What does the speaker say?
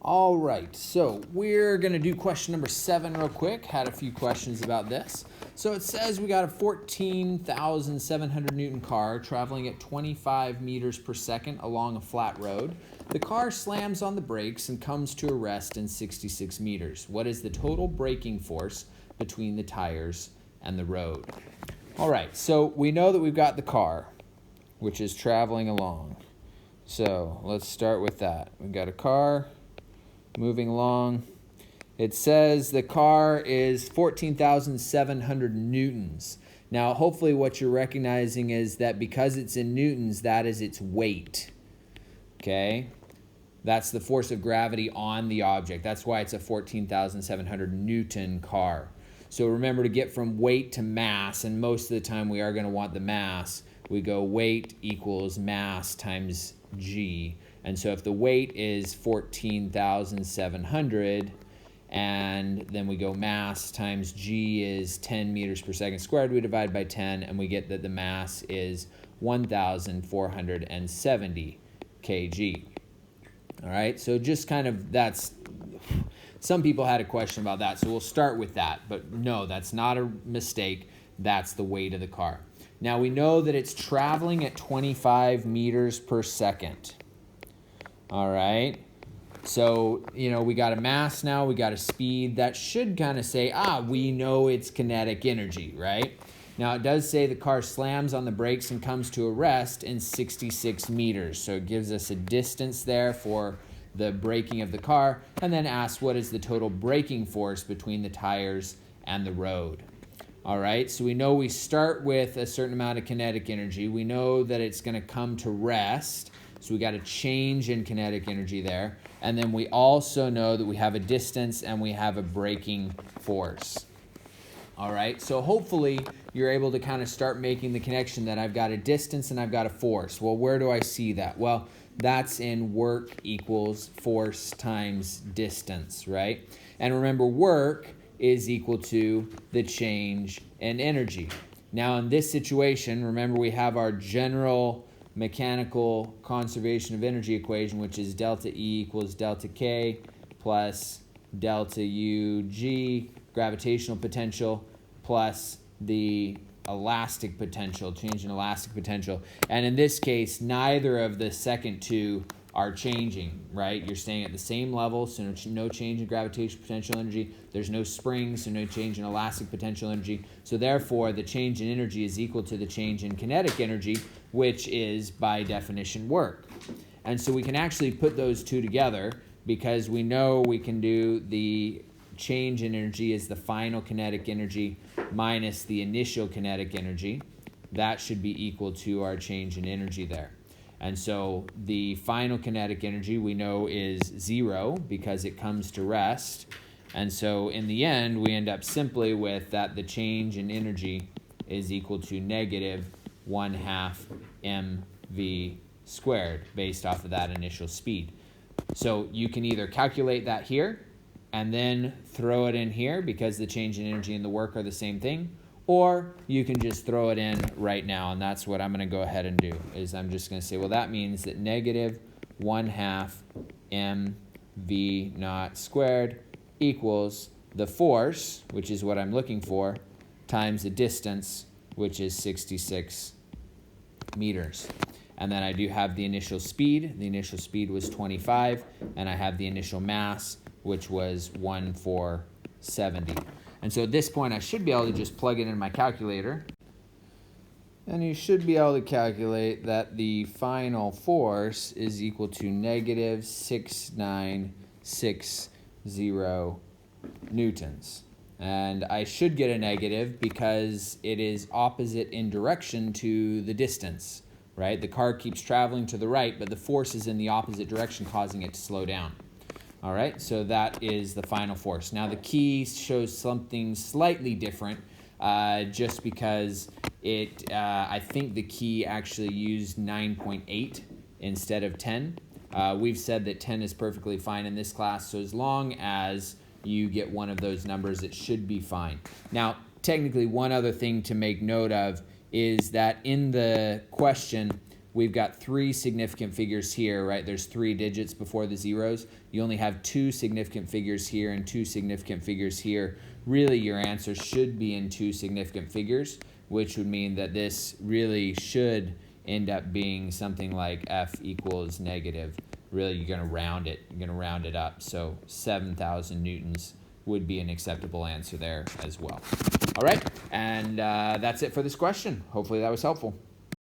All right, so we're going to do question number 7 real quick. Had a few questions about this. So it says we got a 14,700 Newton car traveling at 25 meters per second along a flat road. The car slams on the brakes and comes to a rest in 66 meters. What is the total braking force between the tires and the road? All right, so we know that we've got the car, which is traveling along. So let's start with that. We've got a car moving along. It says the car is 14,700 newtons. Now, hopefully what you're recognizing is that because it's in newtons, that is its weight. Okay? That's the force of gravity on the object. That's why it's a 14,700 Newton car. So remember to get from weight to mass, and most of the time we are going to want the mass. We go weight equals mass times g. And so if the weight is 14,700, and then we go mass times g is 10 meters per second squared, we divide by 10, and we get that the mass is 1,470 kg. All right, so just kind of some people had a question about that, so we'll start with that. But no, that's not a mistake. That's the weight of the car. Now we know that it's traveling at 25 meters per second. All right, so, we got a mass now, we got a speed. That should kind of say, we know it's kinetic energy, right? Now, it does say the car slams on the brakes and comes to a rest in 66 meters. So it gives us a distance there for the braking of the car, and then asks what is the total braking force between the tires and the road. All right, so we know we start with a certain amount of kinetic energy. We know that it's going to come to rest. So we got a change in kinetic energy there. And then we also know that we have a distance and we have a braking force. All right, so hopefully you're able to kind of start making the connection that I've got a distance and I've got a force. Well, where do I see that? Well, that's in work equals force times distance, right? And remember, work is equal to the change in energy. Now, in this situation, remember we have our general mechanical conservation of energy equation, which is delta E equals delta K plus delta UG, gravitational potential, plus the elastic potential, change in elastic potential. And in this case, neither of the second two are changing, right? You're staying at the same level, so no change in gravitational potential energy. There's no spring, so no change in elastic potential energy. So therefore, the change in energy is equal to the change in kinetic energy, which is, by definition, work. And so we can actually put those two together because we know we can do the change in energy as the final kinetic energy minus the initial kinetic energy. That should be equal to our change in energy there. And so the final kinetic energy we know is 0 because it comes to rest. And so in the end, we end up simply with that the change in energy is equal to negative 1/2 mv squared based off of that initial speed. So you can either calculate that here and then throw it in here because the change in energy and the work are the same thing, or you can just throw it in right now, and that's what I'm going to go ahead and do, is I'm just going to say, well, that means that negative 1/2 mv naught squared equals the force, which is what I'm looking for, times the distance, which is 66 meters. And then I do have the initial speed. The initial speed was 25, and I have the initial mass, which was 1,470. And so at this point, I should be able to just plug it in my calculator. And you should be able to calculate that the final force is equal to negative 6960 newtons. And I should get a negative because it is opposite in direction to the distance, right? The car keeps traveling to the right, but the force is in the opposite direction, causing it to slow down. All right, so that is the final force. Now the key shows something slightly different, just because I think the key actually used 9.8 instead of 10. We've said that 10 is perfectly fine in this class, so as long as you get one of those numbers, it should be fine. Now, technically, one other thing to make note of is that in the question, we've got 3 significant figures here, right? There's 3 digits before the zeros. You only have 2 significant figures here and 2 significant figures here. Really, your answer should be in 2 significant figures, which would mean that this really should end up being something like F equals negative. Really, you're going to round it. You're going to round it up. So 7,000 newtons would be an acceptable answer there as well. All right, and that's it for this question. Hopefully that was helpful.